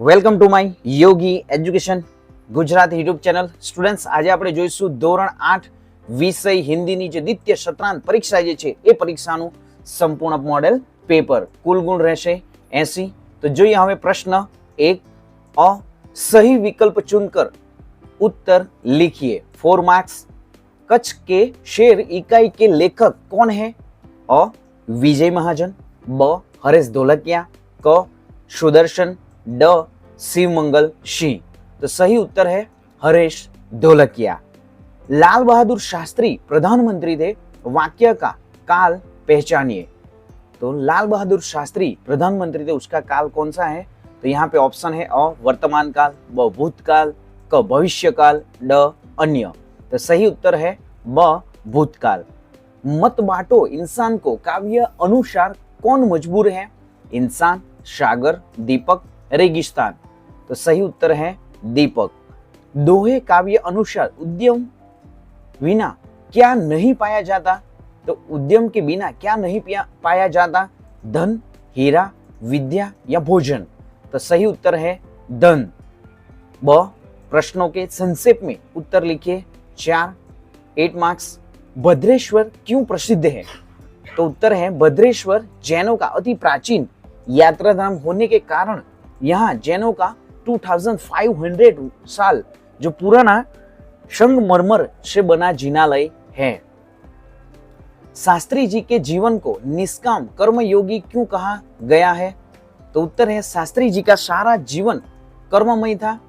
Welcome to my Yogi education Gujarat YouTube channel. Students, આજે આપણે જોઈશું ધોરણ 8 વિષય હિન્દીની જે દ્વિતીય સત્રાંત પરીક્ષા જે છે એ પરીક્ષાનું સંપૂર્ણ મોડેલ પેપર. કુલ ગુણ રહેશે 80. તો જોઈએ હવે પ્રશ્ન 1. અ सही विकल्प चुनकर उत्तर लिखिए. 4 मार्क्स. कच्छ के शेर इकाई के लेखक कौन है? अ विजय महाजन, ब हरेश ढोलकिया, क सुदर्शन, ड शिवमंगल सिंह. तो सही उत्तर है हरेश ढोलकिया. लाल बहादुर शास्त्री प्रधानमंत्री थे, वाक्य का काल पहचानिए. तो लाल बहादुर शास्त्री प्रधानमंत्री थे, उसका काल कौन सा है? तो यहाँ पे ऑप्शन है अ वर्तमान काल, ब भूतकाल, क भविष्य काल, ड अन्य. तो सही उत्तर है ब भूतकाल. मत बांटो इंसान को काव्य अनुसार कौन मजबूर है? इंसान, सागर, दीपक, रेगिस्तान. तो सही उत्तर है दीपक. दोहे काव्य अनुसार उद्यम बिना क्या नहीं पाया जाता? तो उद्यम के बिना क्या नहीं पाया जाता? धन, हीरा, विद्या या भोजन. तो सही उत्तर है धन. ब प्रश्नों के संक्षेप में उत्तर लिखिए. 4 8 मार्क्स. भद्रेश्वर क्यों प्रसिद्ध है? तो उत्तर है भद्रेश्वर जैनों का अति प्राचीन यात्रा धाम होने के कारण यहाँ जैनों का 2500 साल जो पुराना संगमरमर से बना जिनालय है. शास्त्री जी के जीवन को निष्काम कर्मयोगी क्यों कहा गया है? तो उत्तर है शास्त्री जी का सारा जीवन कर्ममय था.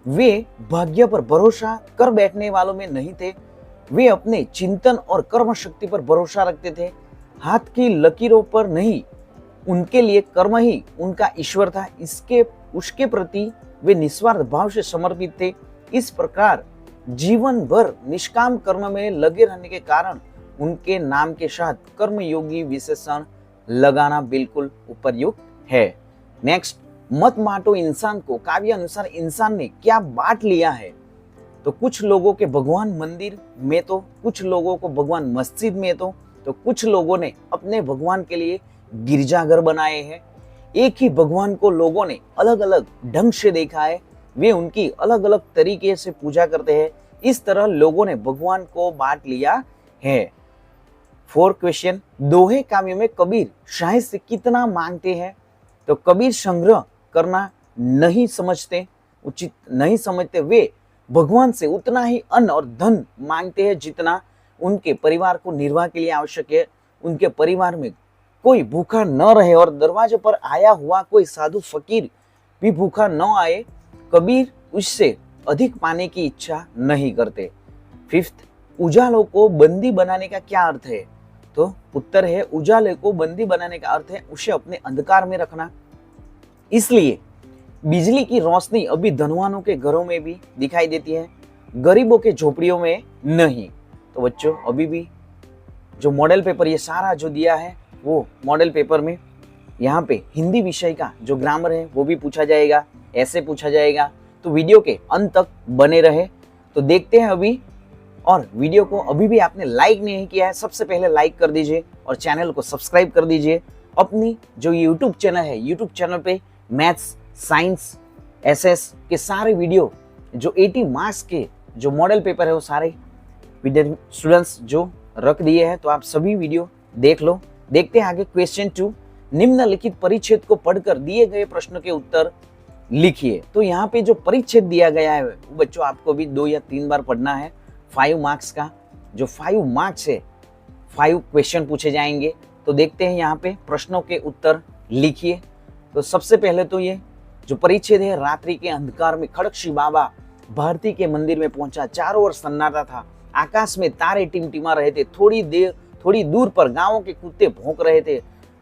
वे भाग्य पर भरोसा कर बैठने वालों में नहीं थे. वे अपने चिंतन और कर्म शक्ति पर भरोसा रखते थे, हाथ की लकीरों पर नहीं. उनके लिए कर्म ही उनका ईश्वर था. उसके प्रति वे निस्वार्थ भाव से समर्पित थे. इस प्रकार जीवन भर निष्काम कर्म में लगे रहने के कारण उनके नाम के साथ कर्मयोगी विशेषण लगाना बिल्कुल उपयुक्त है. नेक्स्ट, मत बांटो इंसान को काव्य अनुसार इंसान ने क्या बांट लिया है? तो कुछ लोगों के भगवान मंदिर में, तो कुछ लोगों को भगवान मस्जिद में, तो कुछ लोगों ने अपने भगवान के लिए गिरजाघर बनाए हैं. एक ही भगवान को लोगों ने अलग अलग ढंग से देखा है. वे उनकी अलग अलग तरीके से पूजा करते हैं. इस तरह लोगों ने भगवान को बांट लिया है. 4 क्वेश्चन. दोहे काव्य में कबीर साहित्य कितना मांगते हैं? तो कबीर संग्रह करना नहीं समझते, उचित नहीं समझते. वे भगवान से उतना ही अन्न और धन मांगते हैं जितना उनके परिवार को निर्वाह के लिए आवश्यक है. उनके परिवार में कोई भूखा न रहे और दरवाजे पर आया हुआ कोई साधु फकीर भी भूखा न आए, कबीर उससे अधिक पाने की इच्छा नहीं करते. 5th, उजालों को बंदी बनाने का क्या अर्थ है? तो उत्तर है उजाले को बंदी बनाने का अर्थ है उसे अपने अंधकार में रखना. इसलिए बिजली की रोशनी अभी धनवानों के घरों में भी दिखाई देती है, गरीबों के झोपड़ियों में नहीं. तो बच्चों, अभी भी जो मॉडल पेपर ये सारा जो दिया है वो मॉडल पेपर में यहाँ पे हिंदी विषय का जो ग्रामर है वो भी पूछा जाएगा, ऐसे पूछा जाएगा. तो वीडियो के अंत तक बने रहे. तो देखते हैं अभी. और वीडियो को अभी भी आपने लाइक नहीं किया है, सबसे पहले लाइक कर दीजिए और चैनल को सब्सक्राइब कर दीजिए. अपनी जो यूट्यूब चैनल है, यूट्यूब चैनल पे मैथ्स, साइंस, एसएस के सारे वीडियो जो 80 मार्क्स के जो मॉडल पेपर है वो सारे स्टूडेंट्स जो रख दिए हैं. तो आप सभी वीडियो देख लो. देखते हैं आगे. क्वेश्चन 2. निम्नलिखित परिच्छेद को पढ़कर दिए गए प्रश्न के उत्तर लिखिए. तो यहाँ पे जो परिच्छेद दिया गया है वो बच्चों आपको भी 2 या 3 बार पढ़ना है. 5 मार्क्स का जो 5 मार्क्स है, 5 क्वेश्चन पूछे जाएंगे. तो देखते हैं यहाँ पे प्रश्नों के उत्तर लिखिए. तो सबसे पहले तो ये जो परिच्छेद है, रात्रि के अंधकार में खड़गसी बाबा भारती के मंदिर में पहुंचा. चारों ओर सन्नाटा था, आकाश में तारे टिमटिमा रहे थे. थोड़ी दूर पर गांवों के कुत्ते भौंक रहे थे.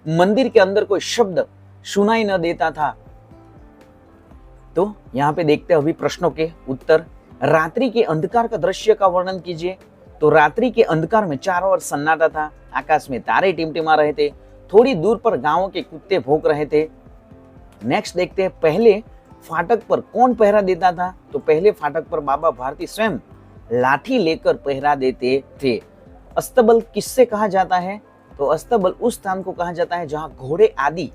मंदिर के अंदर कोई शब्द सुनाई न देता था. तो यहाँ पे देखते हैं अभी प्रश्नों के उत्तर. रात्रि के अंधकार का दृश्य का वर्णन कीजिए. तो रात्रि के अंधकार में चारों ओर सन्नाटा था, आकाश में तारे टिमटिमा रहे थे, थोड़ी दूर पर गांवों के कुत्ते भौंक रहे थे. नेक्स्ट देखते हैं, पहले फाटक पर कौन पहरा देता था? तो पहले फाटक पर बाबा भारती स्वयं लाठी लेकर पहरा देते थे. अस्तबल किससे कहा जाता है? तो अस्तबल उस स्थान को कहा जाता है जहां घोड़े आदि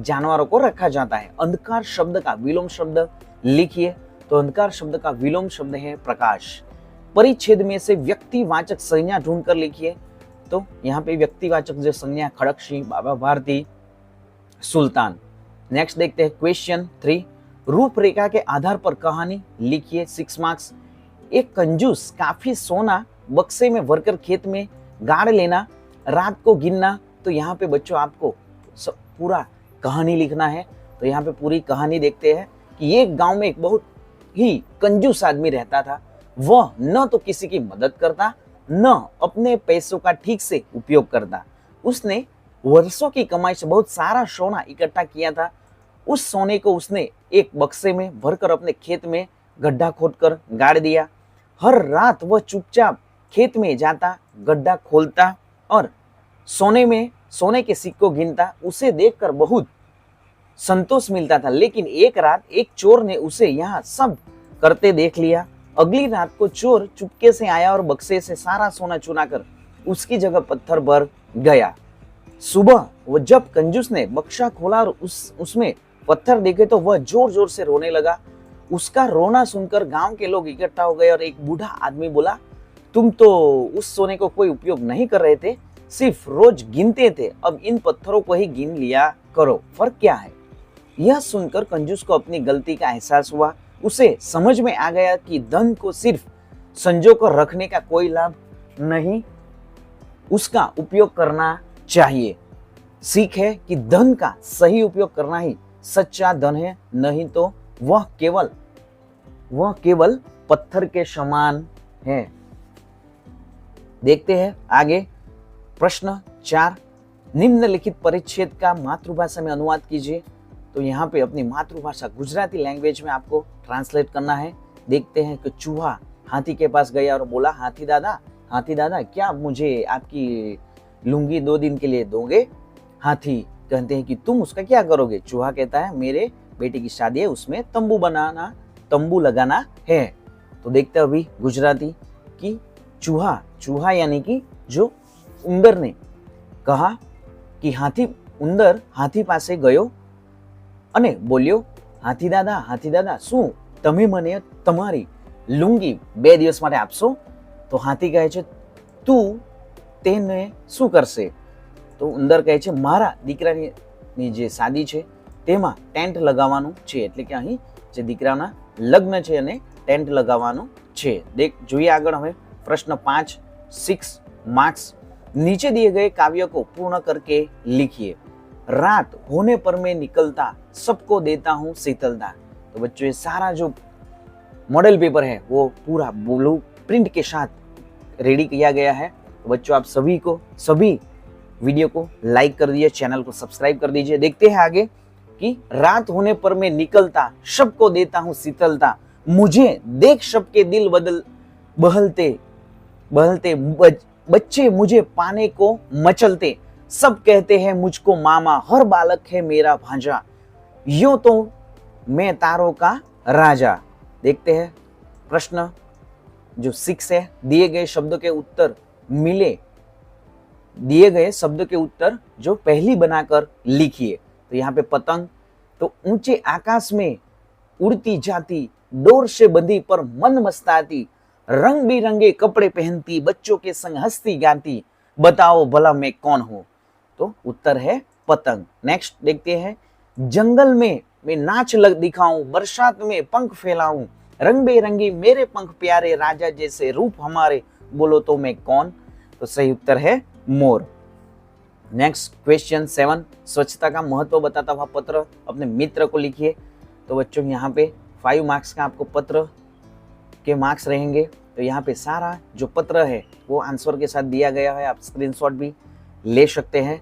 जानवरों को रखा जाता है। अंधकार शब्द का विलोम शब्द लिखिए। तो अंधकार शब्द का विलोम शब्द है प्रकाश। परिच्छेद में से व्यक्तिवाचक संज्ञा ढूंढ कर लिखिए। तो यहाँ पे व्यक्तिवाचक जो संज्ञा खड़क बाबा भारती, सुल्तान। नेक्स्ट देखते हैं क्वेश्चन 3। रूपरेखा के आधार पर कहानी लिखिए। 6 मार्क्स। एक कंजूस काफी सोना बक्से में भरकर खेत में गाड़ लेना, रात को गिनना। तो यहाँ पे बच्चों आपको पूरा कहानी लिखना है। तो यहाँ पे पूरी कहानी देखते हैं कि एक गांव में एक बहुत ही कंजूस आदमी रहता था। वह न तो किसी की मदद करता, न अपने पैसों का ठीक से उपयोग करता। उसने वर्षों की कमाई से बहुत सारा सोना इकट्ठा किया था। उस सोने को उसने एक बक्से में भरकर अपने खेत में गड्ढा खोदकर गाड़ दिया। हर रात वह चुपचाप खेत में जाता, गड्ढा खोलता और सोने के सिक्कों गिनता। उसे देखकर बहुत संतोष मिलता था। लेकिन एक रात एक चोर ने उसे यहाँ सब करते देख लिया। अगली रात को चोर चुपके से आया और बक्से से सारा सोना चुरा कर उसकी जगह पत्थर भर गया। सुबह वो जब कंजूस ने बक्सा खोला और उसमें पत्थर देखे तो वह जोर जोर से रोने लगा। उसका रोना सुनकर गांव के लोग इकट्ठा हो गए और एक बूढ़ा आदमी बोला, तुम तो उस सोने को कोई उपयोग नहीं कर रहे थे, सिर्फ रोज गिनते थे। अब इन पत्थरों को ही गिन लिया करो, फर्क क्या है। यह सुनकर कंजूस को अपनी गलती का एहसास हुआ। उसे समझ में आ गया कि धन को सिर्फ संजो कर रखने का कोई लाभ नहीं, उसका उपयोग करना चाहिए। सीख है कि धन का सही उपयोग करना ही सच्चा धन है, नहीं तो वह केवल पत्थर के समान है। देखते हैं आगे प्रश्न 4। निम्नलिखित परिच्छेद का मातृभाषा में अनुवाद कीजिए। तो यहाँ पे अपनी मातृभाषा गुजराती लैंग्वेज में आपको ट्रांसलेट करना है। देखते हैं कि चूहा हाथी के पास गया और बोला, हाथी दादा क्या मुझे आपकी लुंगी 2 दिन के लिए दोगे। हाथी कहते हैं कि तुम उसका क्या करोगे। चूहा कहता है, मेरे बेटी की शादी है, उसमें तंबू लगाना है। तो देखते हैं अभी गुजराती कि चूहा यानी कि जो उंदर ने कहा कि उंदर हाथी पासे गयो અને બોલ્યો, હાથી દાદા શું તમે મને તમારી લુંગી 2 દિવસ માટે આપશો। તો હાથી કહે છે, તું તેને શું કરશે। તો ઉંદર કહે છે, મારા દીકરાની જે શાદી છે તેમાં ટેન્ટ લગાવવાનું છે, એટલે કે અહીં જે દીકરાના લગ્ન છે અને ટેન્ટ લગાવવાનું છે। જોઈએ આગળ હવે પ્રશ્ન 5 6 मार्क्स। नीचे दिए गए काव्य को पूर्ण करके लिखिए। रात होने पर मैं निकलता, सबको देता हूँ शीतलता। तो बच्चों ये सारा जो मॉडल पेपर है वो पूरा ब्लू प्रिंट के साथ रेडी किया गया है। तो बच्चों आप सभी वीडियो को लाइक कर दीजिए, चैनल को सब्सक्राइब कर दीजिए। देखते हैं आगे कि रात होने पर मैं निकलता, सबको देता हूँ शीतलता, मुझे देख सबके दिल बहलते बच्चे मुझे पाने को मचलते, सब कहते हैं मुझको मामा, हर बालक है मेरा भांजा, यूं तो मैं तारों का राजा। देखते हैं प्रश्न जो 6 है। दिए गए शब्दों के उत्तर जो पहली बनाकर लिखिए। तो यहाँ पे पतंग, तो ऊंचे आकाश में उड़ती जाती, डोर से बंधी पर मन मस्ताती, रंग बिरंगे कपड़े पहनती, बच्चों के संग हंसती गाती, बताओ भला मैं कौन हूं। तो उत्तर है पतंग। नेक्स्ट देखते हैं, जंगल में मैं नाच दिखाऊं, बरसात में पंख फैलाऊं, रंग बेरंगी मेरे पंख प्यारे, राजा जैसे रूप हमारे, बोलो तो मैं कौन। तो सही उत्तर है मोर। नेक्स्ट क्वेश्चन 7, स्वच्छता का महत्व बताता हुआ पत्र अपने मित्र को लिखिए। तो बच्चों यहाँ पे 5 मार्क्स का आपको पत्र के मार्क्स रहेंगे। तो यहाँ पे सारा जो पत्र है वो आंसर के साथ दिया गया है, आप स्क्रीनशॉट भी ले सकते हैं।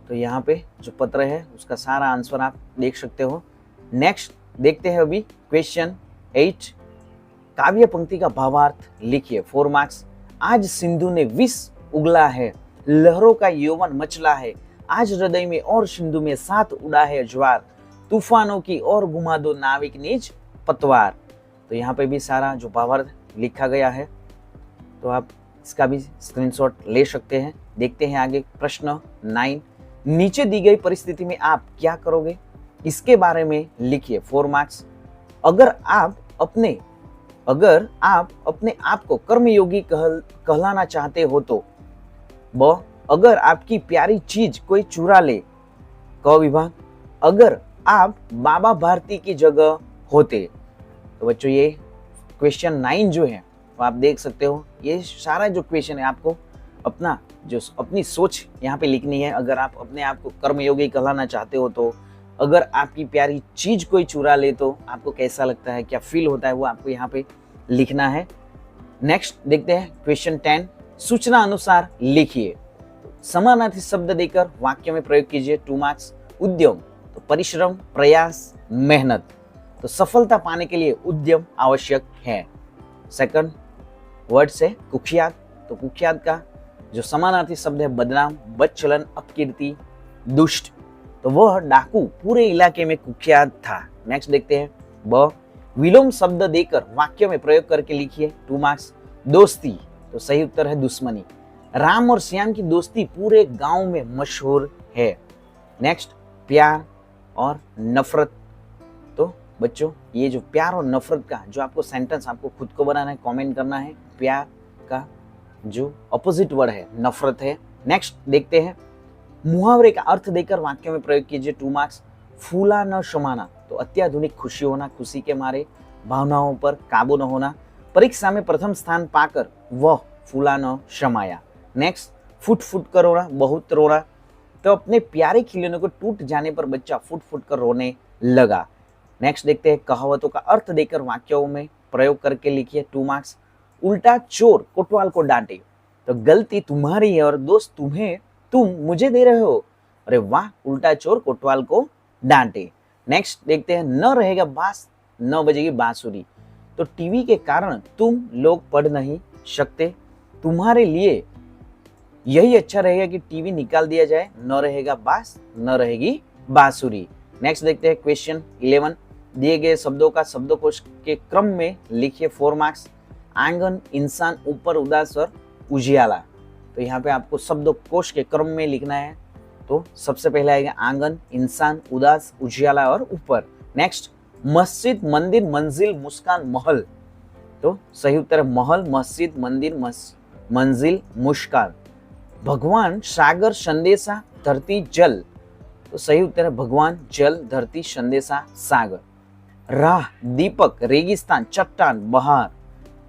तो यहाँ पे जो पत्र है उसका सारा आंसर आप देख सकते हो। नेक्स्ट देखते हैं अभी क्वेश्चन 8, काव्य पंक्ति का भावार्थ लिखिए। 4 मार्क्स। आज सिंधु ने विष उगला है, लहरों का यौवन मचला है, आज हृदय में और सिंधु में साथ उड़ा है ज्वार, तूफानों की और घुमा दो नाविक निज पतवार। तो यहाँ पे भी सारा जो भावार्थ लिखा गया है, तो आप इसका भी स्क्रीनशॉट ले सकते हैं। देखते हैं आगे प्रश्न 9, नीचे दी गई परिस्थिति में आप क्या करोगे, इसके बारे में लिखिए 4 मार्क्स। अगर आप अपने आप को कर्मयोगी कहलाना चाहते हो तो ब, अगर आपकी प्यारी चीज कोई चुरा ले, क विभाग, अगर आप बाबा भारती की जगह होते। तो बच्चों ये क्वेश्चन 9 जो है वो आप देख सकते हो। ये सारा जो क्वेश्चन है आपको अपनी सोच यहाँ पे लिखनी है। अगर आप अपने आप को कर्मयोगी कहलाना चाहते हो तो, अगर आपकी प्यारी चीज कोई चुरा ले तो आपको कैसा लगता है, क्या फील होता है, वो आपको यहाँ पे लिखना है। नेक्स्ट देखते हैं क्वेश्चन 10, सूचना अनुसार लिखिए। समानार्थी शब्द देकर वाक्य में प्रयोग कीजिए 2 मार्क्स। उद्यम, तो परिश्रम, प्रयास, मेहनत, तो सफलता पाने के लिए उद्यम आवश्यक है। सेकंड वर्ड से कुख्यात, तो कुख्यात का जो समानार्थी शब्द है बदनाम, बदचलन, अपकीर्ति, दुष्ट, तो वह डाकू पूरे इलाके में कुख्यात था। नेक्स्ट देखते हैं ब, विलोम शब्द देकर वाक्य में प्रयोग करके लिखिए 2 मार्क्स। दोस्ती, तो सही उत्तर है दुश्मनी। राम और श्याम की दोस्ती पूरे गांव में मशहूर है। नेक्स्ट प्यार और नफरत, तो बच्चों ये जो प्यार और नफरत का जो आपको सेंटेंस आपको खुद को बनाना है, कमेंट करना है। प्यार का जो अपोजिट वर्ड है नफरत है। नेक्स्ट देखते हैं मुहावरे का अर्थ देकर वाक्य में प्रयोग कीजिए 2 मार्क्स। फूला न समाना, तो अत्याधुनिक खुशी होना, खुशी के मारे भावनाओं पर काबू न होना। परीक्षा में प्रथम स्थान पाकर वह फूला न समाया। नेक्स्ट फुट फुट कर रोना, बहुत रोना, तो अपने प्यारे खिलौने को टूट जाने पर बच्चा फुट फुट कर रोने लगा। नेक्स्ट देखते हैं कहावतों का अर्थ देकर वाक्यों में प्रयोग करके लिखिए 2 मार्क्स। उल्टा चोर कोतवाल को डांटे, तो गलती तुम्हारी है और दोस्त तुम मुझे दे रहे हो। अरे वाह, उल्टा चोर कोतवाल को डांटे। नेक्स्ट देखते हैं न रहेगा बांस, न बजेगी बांसुरी, तो टीवी के कारण तुम लोग पढ़ नहीं सकते। तुम्हारे लिए यही अच्छा रहेगा कि टीवी निकाल दिया जाए, न रहेगा बांस, न रहेगी बांसुरी। नेक्स्ट देखते हैं क्वेश्चन 11, दिए गए शब्दों का शब्दकोश के क्रम में लिखिए 4 मार्क्स। आंगन, इंसान, ऊपर, उदास और उजियाला, तो यहाँ पे आपको शब्दकोश के क्रम में लिखना है। तो सबसे पहले आएगा आंगन, इंसान, उदास, उजियाला और ऊपर। नेक्स्ट मस्जिद, मंदिर, मंजिल, मुस्कान, महल, तो सही उत्तर है महल, मस्जिद, मंदिर, मंजिल, मुस्कान। भगवान, सागर, संदेशा, धरती, जल, तो सही उत्तर है भगवान, जल, धरती, संदेशा, सागर। राह, दीपक, रेगिस्तान, चट्टान, बहार,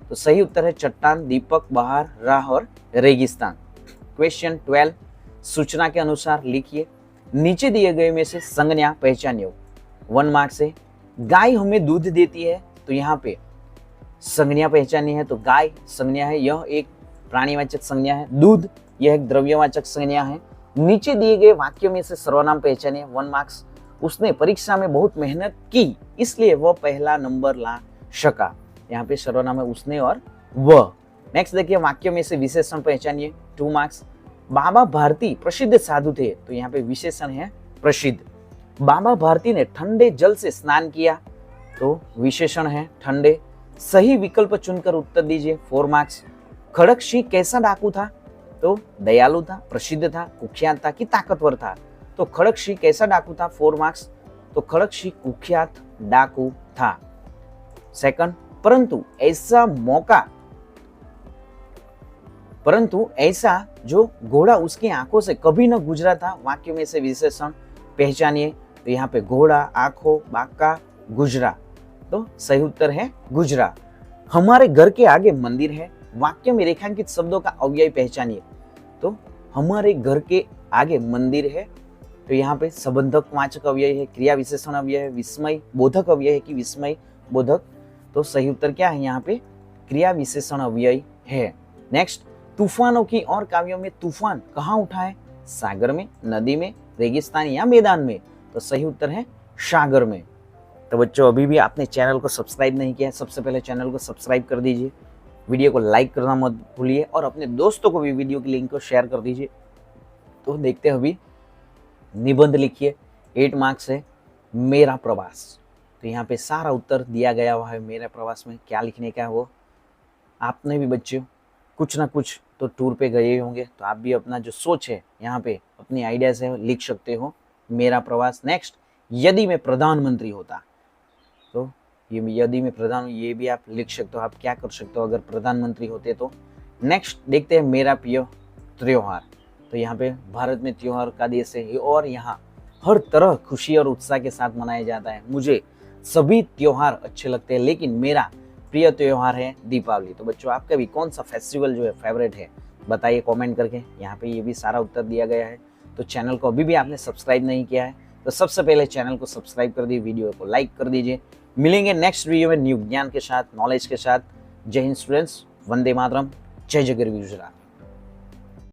तो सही उत्तर है चट्टान, दीपक, बहार, राह और रेगिस्तान। क्वेश्चन 12, सूचना के अनुसार लिखिए। नीचे दिए गए में से संज्ञा पहचानिए। 1 मार्क से गाय हमें दूध देती है, तो यहाँ पे संज्ञा पहचानी है, तो गाय संज्ञा है, यह एक प्राणीवाचक संज्ञा है। दूध यह एक द्रव्यवाचक संज्ञा है। नीचे दिए गए वाक्य में से सर्वनाम पहचानिए। 1 मार्क्स। उसने परीक्षा में बहुत मेहनत की, इसलिए वह पहला नंबर ला सका। यहाँ पे सर्वनाम है उसने और वह। नेक्स्ट देखिए वाक्य में से विशेषण पहचानिए। 2 मार्क्स। बाबा भारती प्रसिद्ध साधु थे, तो यहाँ पे विशेषण है प्रसिद्ध। बाबा भारती ने ठंडे जल से स्नान किया, तो विशेषण है ठंडे। सही विकल्प चुनकर उत्तर दीजिए। 4 मार्क्स। खड़क सिंह कैसा डाकू था, तो दयालु था, प्रसिद्ध था, कुख्यात था कि ताकतवर था, तो खड़क सिंह कैसा डाकू था। 4 मार्क्स। तो खड़क सिंह कुख्यात डाकू था। सेकंड, परंतु ऐसा जो घोड़ा उसकी आंखों से कभी न गुजरा था। वाक्य में से विशेषण पहचानिए। तो यहाँ पे घोड़ा, आंखों, बाका, गुजरा, तो सही उत्तर है गुजरा। हमारे घर के आगे मंदिर है। वाक्य में रेखांकित शब्दों का अव्यय पहचानिए। तो हमारे घर के आगे मंदिर है, तो यहाँ पे संबंधक वाचक अव्यय है, क्रिया विशेषण अव्यय है, विस्मय बोधक अव्यय है कि विस्मय बोधक, तो सही उत्तर क्या है यहाँ पे क्रिया विशेषण अव्यय है। नेक्स्ट, तूफानों की और काव्यों में तूफान कहाँ उठा है, सागर में, नदी में, रेगिस्तान या मैदान में, तो सही उत्तर है सागर में। तो बच्चों अभी भी आपने चैनल को सब्सक्राइब नहीं किया है, सबसे पहले चैनल को सब्सक्राइब कर दीजिए, वीडियो को लाइक करना मत भूलिए और अपने दोस्तों को भी वीडियो की लिंक को शेयर कर दीजिए। तो देखते हैं अभी निबंध लिखिए। 8 मार्क्स है मेरा प्रवास, तो यहाँ पे सारा उत्तर दिया गया हुआ है। मेरा प्रवास में क्या लिखने का है वो आपने भी बच्चों कुछ ना कुछ तो टूर पे गए होंगे, तो आप भी अपना जो सोच है यहाँ पे अपनी आइडिया से लिख सकते हो। मेरा प्रवास। नेक्स्ट, यदि मैं प्रधानमंत्री होता, तो ये यदि मैं प्रधान, ये भी आप लिख सकते हो। आप क्या कर सकते हो अगर प्रधानमंत्री होते तो। नेक्स्ट देखते हैं मेरा प्रिय त्योहार। तो यहाँ पे भारत में त्योहार का देश है और यहाँ हर तरह खुशी और उत्साह के साथ मनाया जाता है। मुझे सभी त्योहार अच्छे लगते हैं, लेकिन मेरा प्रिय त्योहार है दीपावली। तो बच्चों, आपका भी कौन सा फेस्टिवल जो है फेवरेट है, बताइए कमेंट करके। यहाँ पे ये भी सारा उत्तर दिया गया है। तो चैनल को अभी भी आपने सब्सक्राइब नहीं किया है तो सबसे पहले चैनल को सब्सक्राइब कर दीजिए, वीडियो को लाइक कर दीजिए। मिलेंगे नेक्स्ट वीडियो में न्यू ज्ञान के साथ, नॉलेज के साथ। जय हिंद स्टूडेंट्स, वंदे मातरम, जय जगत गुजरात।